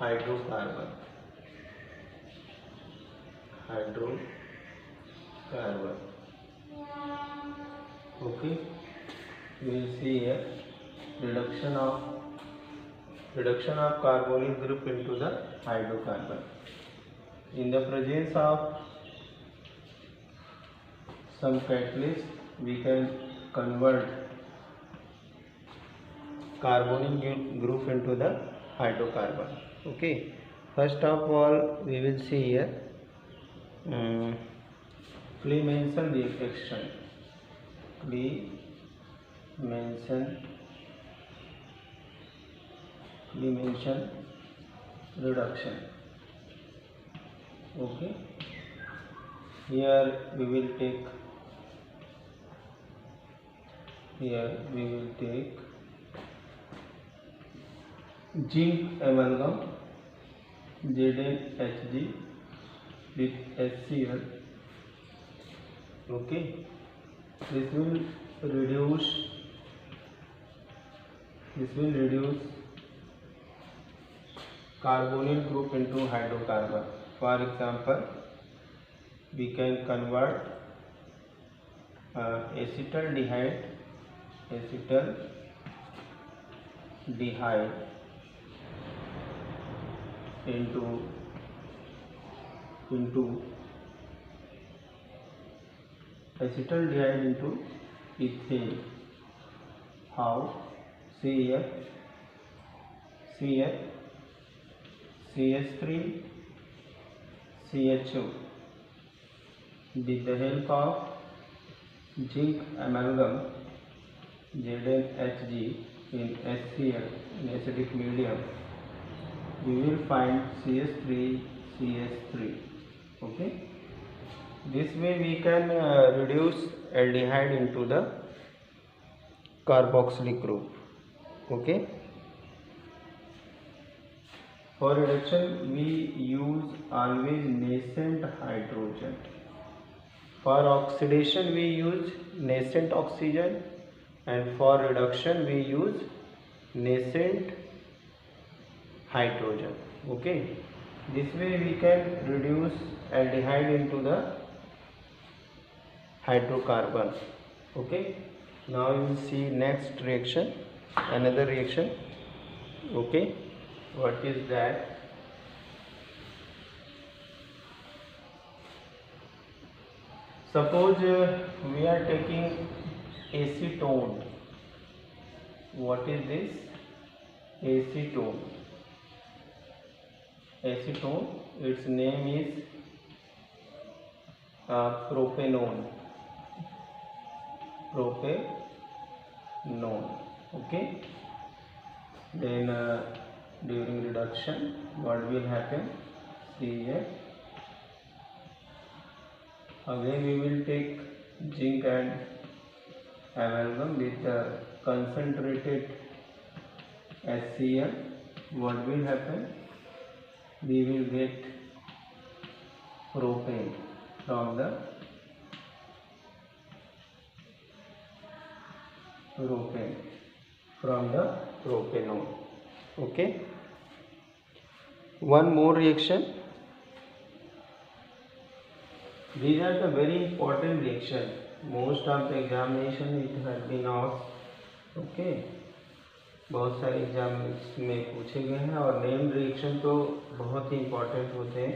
hydrocarbon. Hydrocarbon. Okay, we will see here reduction of carbonyl group into the hydrocarbon. In the presence of some catalyst, we can convert carbonyl group into the hydrocarbon. Okay, first of all we will see here Clemmensen reaction. Clemmensen reduction. Okay, here we will take zinc amalgam ZnHg with HCl. Okay, this will reduce carbonyl group into hydrocarbon. For example, we can convert acetaldehyde into ethane. How? See here, CH3CHO with the help of zinc amalgam ZnHg in HCl in acidic medium, we will find CH3. Okay, this way we can reduce aldehyde into the carboxylic group. Okay, for reduction we use always nascent hydrogen. For oxidation we use nascent oxygen, and for reduction we use nascent hydrogen. Okay, this way we can reduce aldehyde into the hydrocarbon. Okay, now you will see next reaction, another reaction. Okay, what is that? Suppose we are taking acetone. What is this? Acetone, its name is propanone. Okay, then during reduction what will happen? See here, again we will take zinc and amalgam with concentrated HCl. What will happen? We will get propane from the propanone. Okay, one more reaction. These are the very important reaction. Most of the examination it has been asked. Okay, बहुत सारे exam में पूछे गए हैं, और name reaction तो बहुत ही important होते हैं,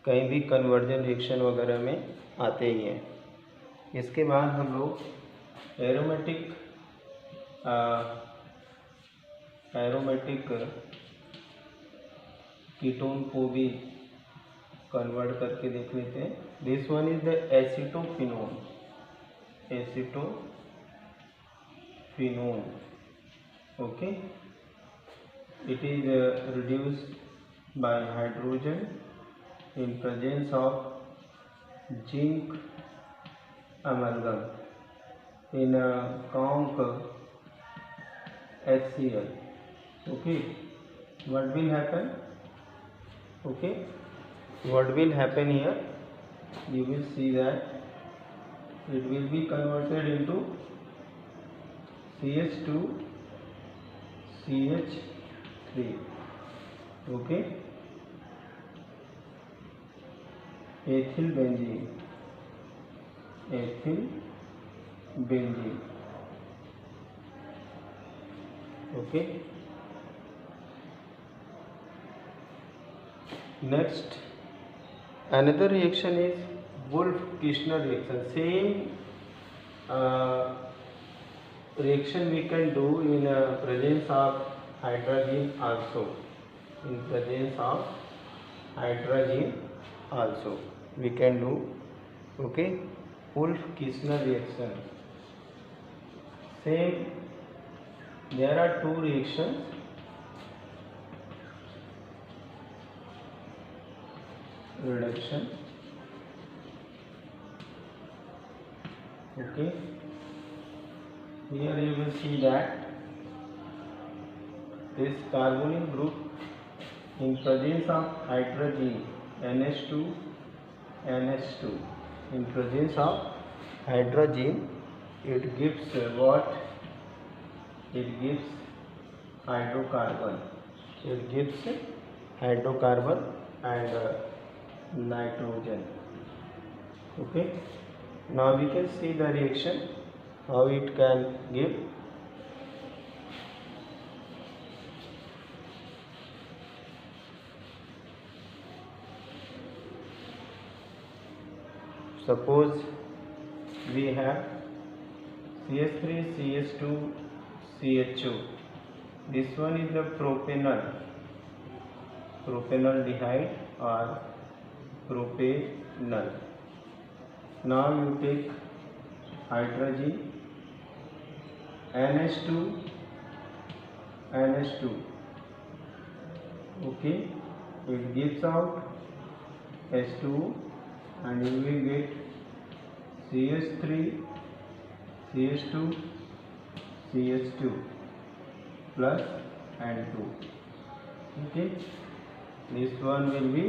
कहीं भी कन्वर्जन रिएक्शन वगैरह में आते ही हैं। इसके बाद हम लोग एरोमेटिक कीटोन को भी कन्वर्ट करके देख लेते हैं। This one is the acetophenone. Okay, it is reduced by hydrogen in presence of zinc amalgam in conc HCl. Okay, what will happen? Okay, what will happen here? You will see that it will be converted into CH2CH3. Okay, ethyl benzene, ethyl benzene. Okay, next another reaction is Wolff-Kishner reaction. Same reaction we can do in presence of hydrogen also. In presence of hydrogen also we can do. Okay, Wolff-Kishner reaction. Same, there are two reactions. Reduction. Okay, here you will see that this carbonyl group in presence of hydrogen NH2 NH2, in presence of hydrogen it gives what? It gives hydrocarbon. It gives hydrocarbon and nitrogen. Okay, now we can see the reaction how it can give. Suppose we have CH3 CH2 CHO. This one is the propanaldehyde or propanal. Now you take hydrogen NH2 NH2. Okay, it gives out H2 and you will get CH3 CH2 CH2 plus N2. Okay, this one will be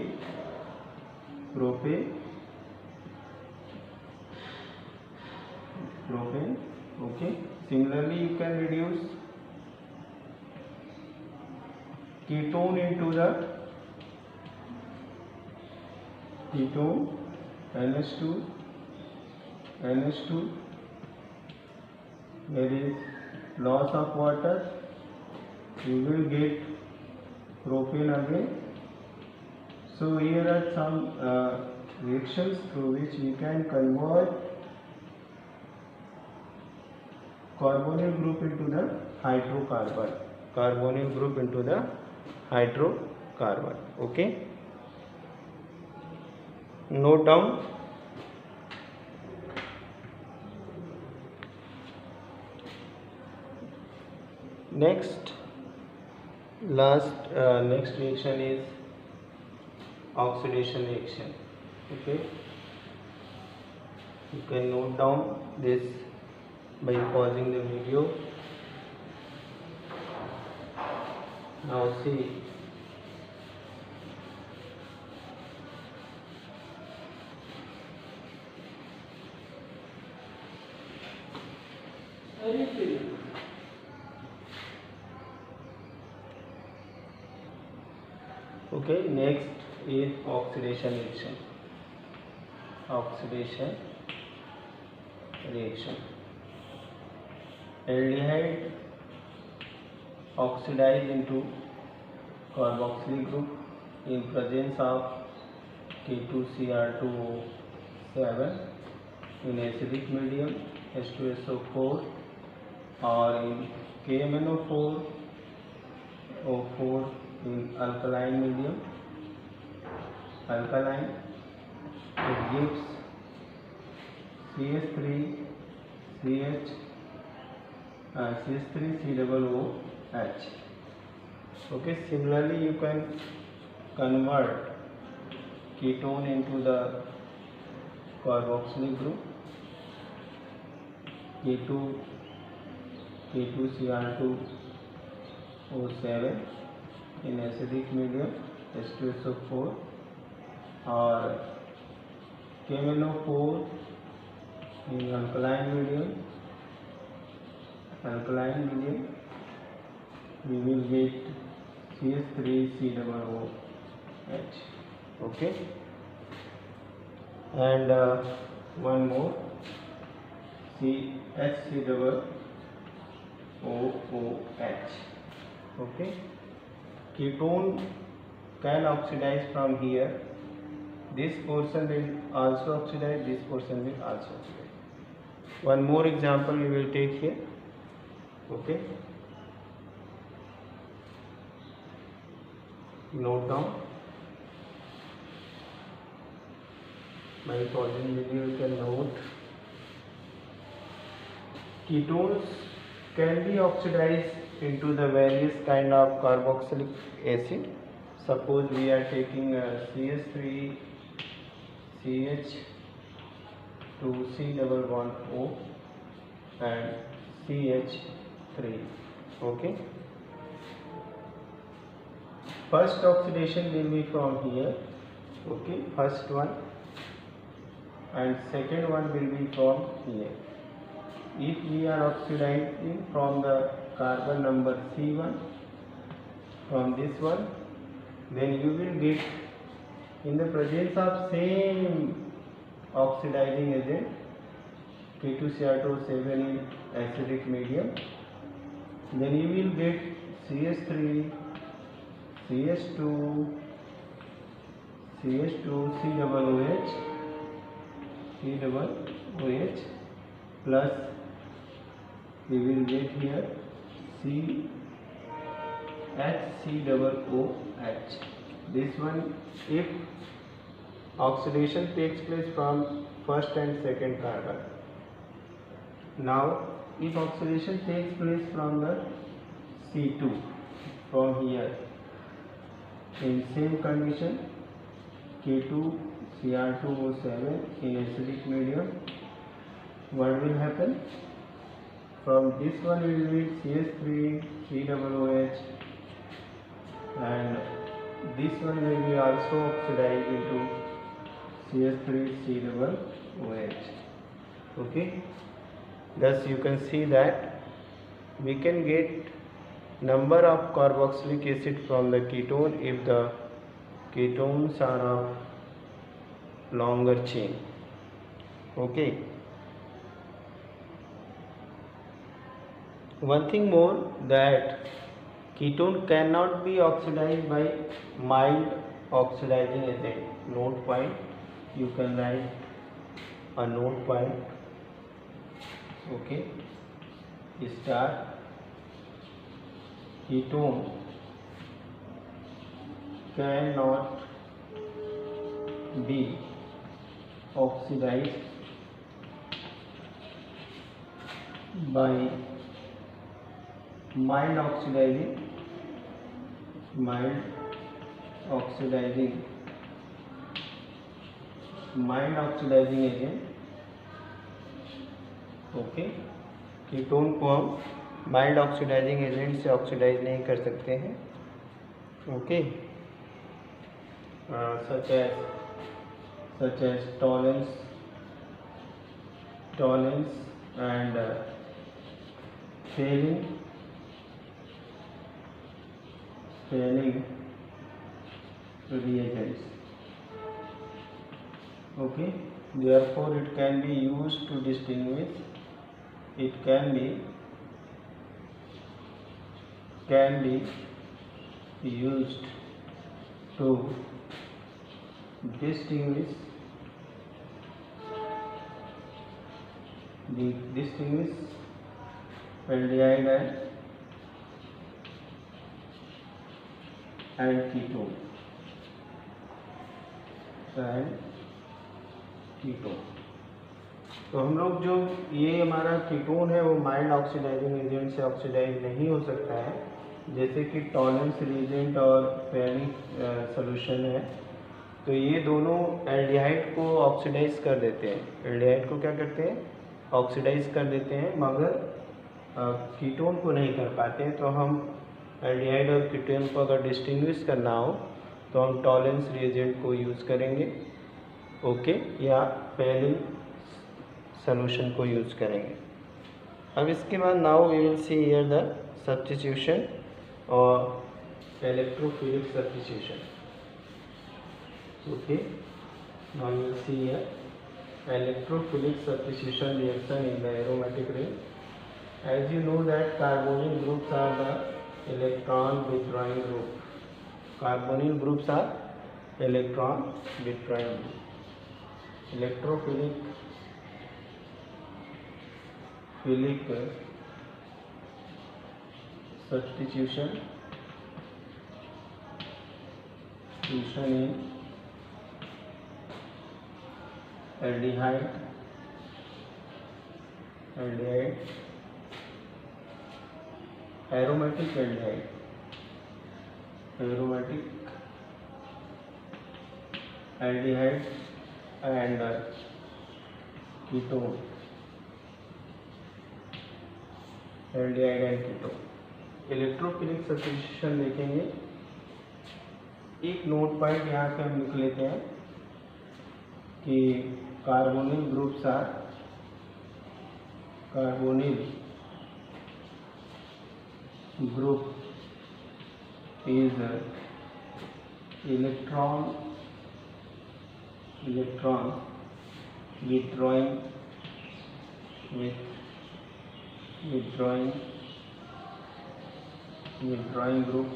propane. Okay, similarly you can reduce ketone into the ketone NH2 NH2. There is loss of water, you will get propane again. So here are some reactions through which we can convert carbonyl group into the hydrocarbon. Carbonyl group into the hydrocarbon. Okay, note down. Next reaction is oxidation reaction. Okay, you can note down this by pausing the video. Now see, okay, next is oxidation reaction. Oxidation reaction. Aldehyde oxidize into carboxylic group in presence of K2Cr2O7 in acidic medium H2SO4 or in KMnO4 O4 in alkaline medium. Alkaline, it gives CH3 CH3COOH. Okay, similarly you can convert ketone into the carboxylic group K2Cr2O7 in acidic medium H2SO4 or KMnO4 in alkaline medium. We will get CH3COOH. Okay, and one more CH3OOH. Okay, ketone can oxidize from here. This portion will also oxidize, this portion will also oxidize. One more example we will take here. Okay, note down. My recording video you can note. Ketones can be oxidized into the various kind of carboxylic acid. Suppose we are taking CH3 CH2C11O and CH3. Okay, first oxidation will be from here. Okay, first one, and second one will be from here. If we are oxidizing from the carbon number C1 from this one, then you will get, in the presence of same oxidizing agent K2Cr2O7 in acidic medium, then you will get CH3 CH2 CH2COOH COOH plus we will get here CHCOOH. This one, if oxidation takes place from first and second carbon. Now if oxidation takes place from the C2 from here, in same condition K2Cr2O7 in acidic medium, what will happen? From this one we will get CH3COOH, and this one will be also oxidized into CH3COOH. Okay, thus you can see that we can get number of carboxylic acid from the ketone if the ketones are of longer chain. Okay, one thing more, that ketone cannot be oxidized by mild oxidizing agent. Note point, you can write a note point. Okay, star, ketone cannot be oxidized by mild oxidizing agent. Okay, ketone को हम mild oxidising agent से oxidise नहीं कर सकते हैं. Okay, such as tolerance and failing reagents. Okay, therefore it can be used to distinguish, it can be used to distinguish aldehyde and ketone. तो हम लोग जो ये हमारा कीटोन है वो माइल्ड ऑक्सीडाइजिंग एजेंट से ऑक्सीडाइज नहीं हो सकता है, जैसे कि टॉलरेंस रिएजेंट और फेरिक सॉल्यूशन है. तो ये दोनों एल्डिहाइड को ऑक्सीडाइज कर देते हैं. एल्डिहाइड को क्या करते हैं? ऑक्सीडाइज कर देते हैं, मगर कीटोन को नहीं कर पाते हैं. तो हम एल्डिहाइड और कीटोन को अगर डिस्टिंग्विश करना हो तो हम टॉलरेंस रिएजेंट को यूज़ करेंगे. ओके, या फेरिक सॉल्यूशन को यूज़ करेंगे. अब इसके बाद now we will see here the substitution electrophilic substitution. Okay, now we will see here electrophilic substitution reaction in the aromatic ring. As you know that carbonyl groups are the electron withdrawing group. Carbonyl groups are electron withdrawing group. Electrophilic substitution in aldehyde, aromatic aldehyde, and ketone, aldehyde and ketone. Electrophilic substitution देखेंगे, एक note point यहाँ पे हम लिख लेते हैं कि carbonyl groups are group is electron withdrawing group,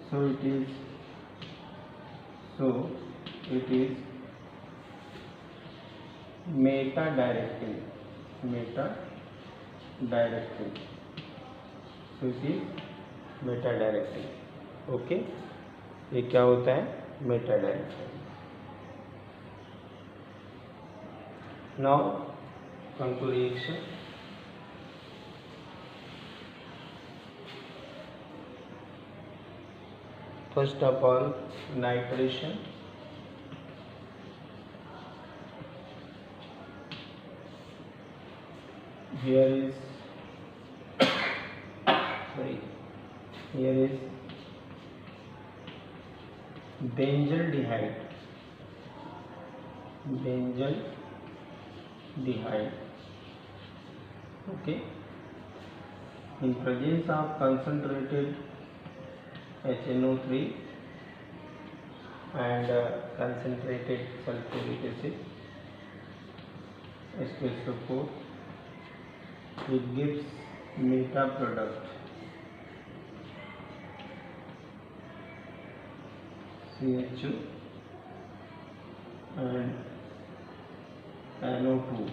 so it is meta directing, so it is meta directing. Okay, ये क्या होता है? Meta directing. Now come to reaction. First of all, nitration. Here is benzaldehyde. Okay, in presence of concentrated HNO3 and concentrated sulfuric acid, H2SO4, it gives meta product CH2 and NO2,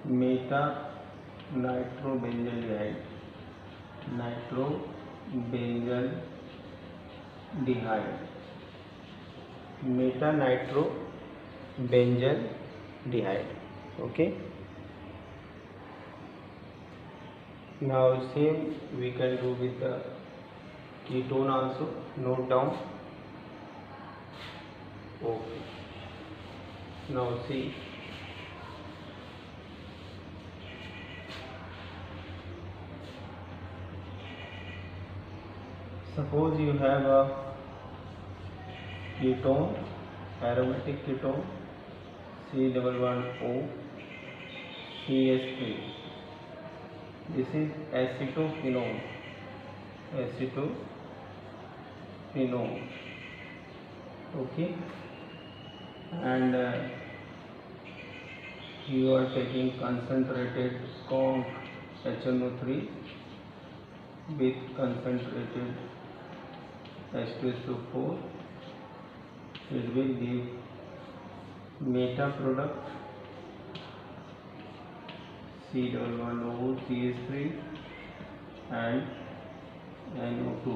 meta nitrobenzaldehyde, meta nitrobenzaldehyde. Okay, now same we can do with the ketone also. Note down. Okay, now see, suppose you have a ketone, aromatic ketone, C11O CH3. This is acetophenone. Okay, and you are taking concentrated conc HNO3 with concentrated H2SO4. It will give meta product C11O CH3 and NO2.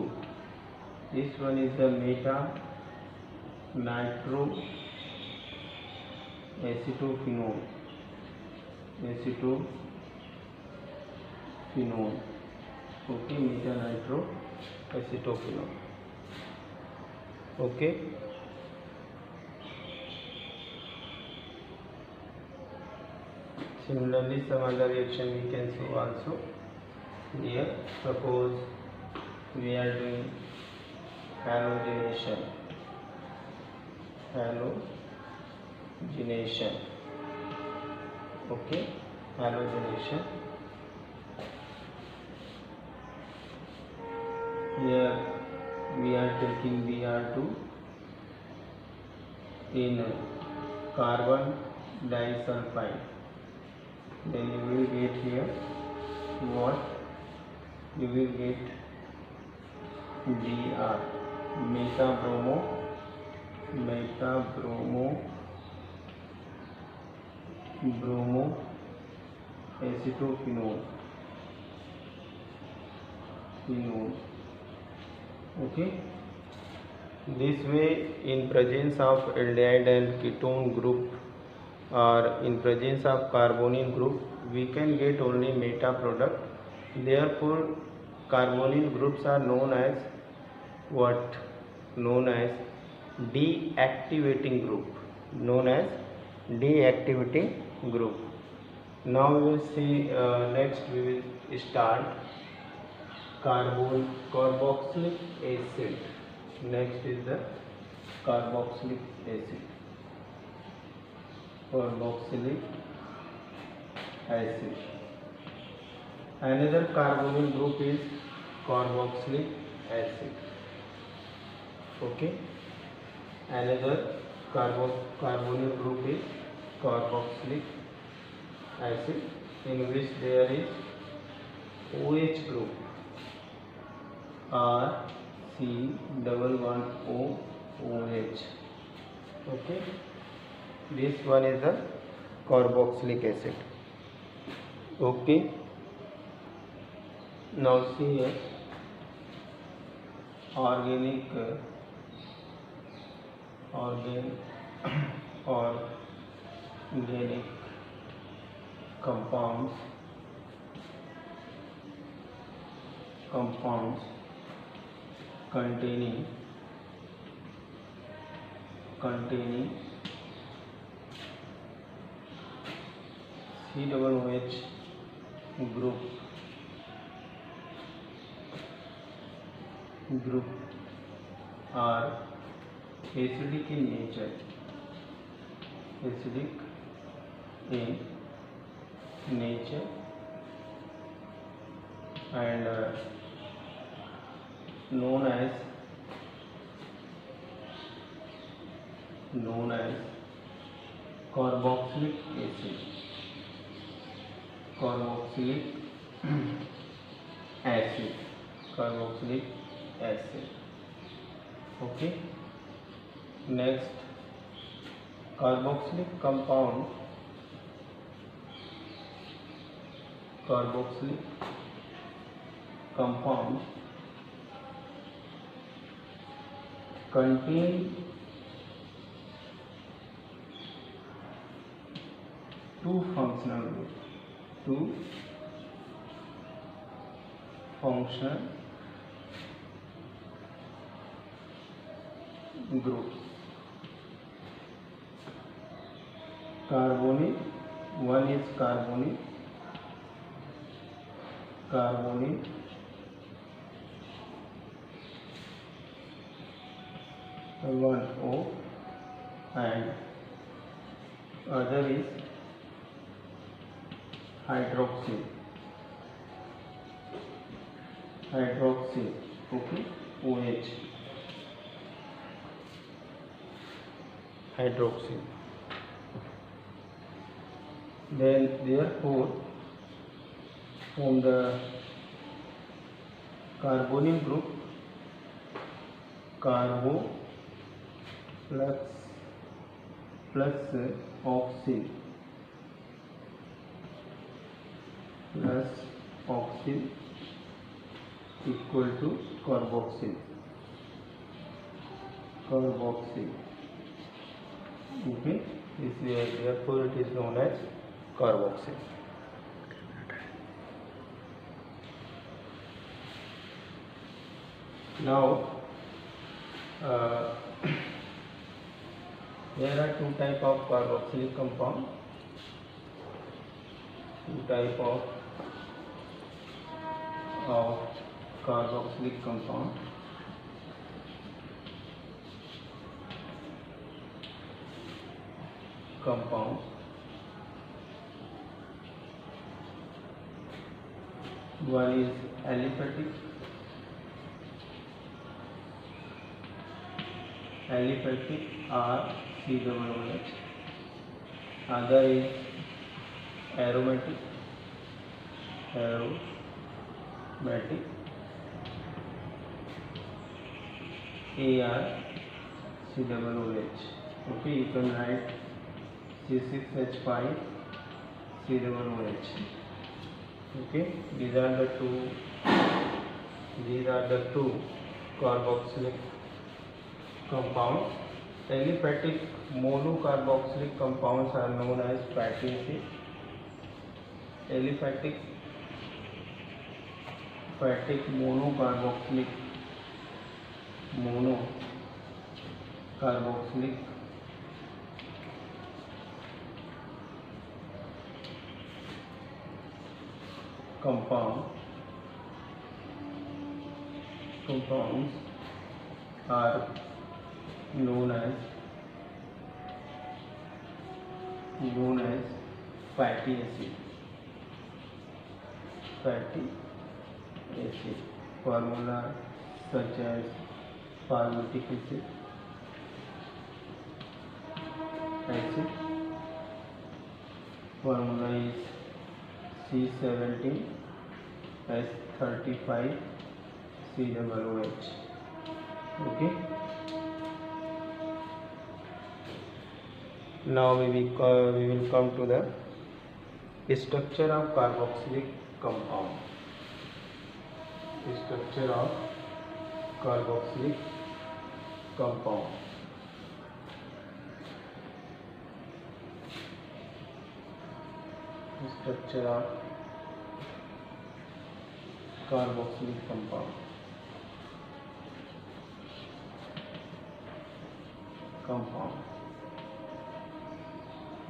This one is the meta nitro acetophenone. Okay, meta nitro acetophenone. Okay, similarly some other reaction we can show also. Here suppose we are doing halogenation. Okay, halogenation. Here we are taking Br2 in carbon disulfide. Then you will get here what? You will get Br, metabromo bromo acetophenol. Okay, this way, in presence of aldehyde and ketone group or in presence of carbonyl group, we can get only meta product. Therefore, carbonyl groups are known as what? Known as deactivating group. Now we will see, next we will start carboxylic acid. Next is the carboxylic acid. Another carbonyl group is carboxylic acid. Okay. Another carbonyl group is carboxylic acid, in which there is OH group, RC11OOH. Okay, this one is the carboxylic acid. Okay, now see here, organic compounds containing COOH group are acidic in nature, and known as carboxylic acid. Okay, next, carboxylic compound contain two functional groups. Carbonyl, one is carbonyl 1O, and other is hydroxyl. Okay, OH, hydroxyl. Then therefore, from the carbonyl group, carbo plus oxyl equal to carboxyl. Okay, therefore it is known as carboxyl. Now there are two types of carboxylic compound. Carboxylic compound. One is aliphatic. Aliphatic RCOOH. Other is aromatic. Aromatic ARCOOH. Okay, you can write C6H5COOH. Okay, these are the two carboxylic compounds. Aliphatic monocarboxylic compounds are known as fatty acid. Aliphatic monocarboxylic compounds are known as fatty acid. Formula such as palmitic acid. Formula is C17H35COOH. Okay. Now we will come to the structure of carboxylic compound. Structure of carboxylic compound. Structure of carboxylic compound.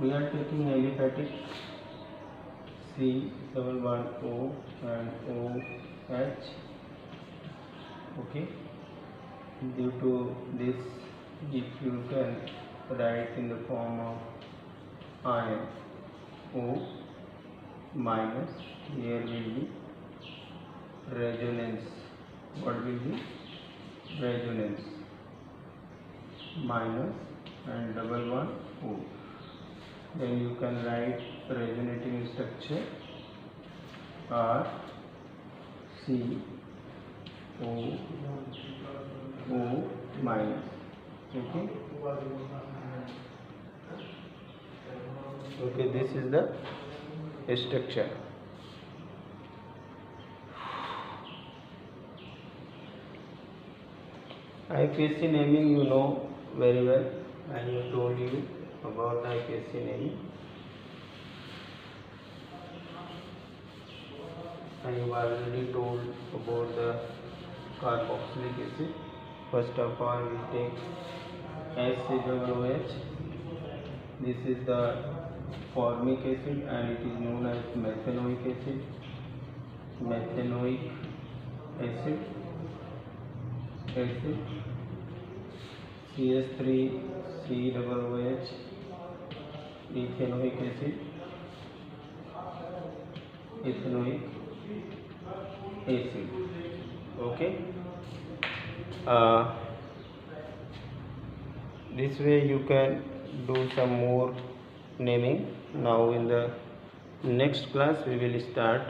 We are taking aliphatic C710 and OH. Okay. Due to this, if you can write in the form of ion O minus, here will be resonance. What will be resonance? Minus and double one O. Then you can write resonating structure R C O minus. Okay. Okay, this is the structure. IPSC naming you know very well. I have told you about the IPSC naming. I have already told about the carboxylic acid. First of all, we take HCOOH. This is the formic acid and it is known as methanoic acid. CH3COOH, ethanoic acid. Okay. This way you can do some more naming. Now in the next class we will start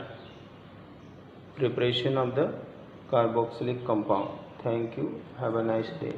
preparation of the carboxylic compound. Thank you. Have a nice day.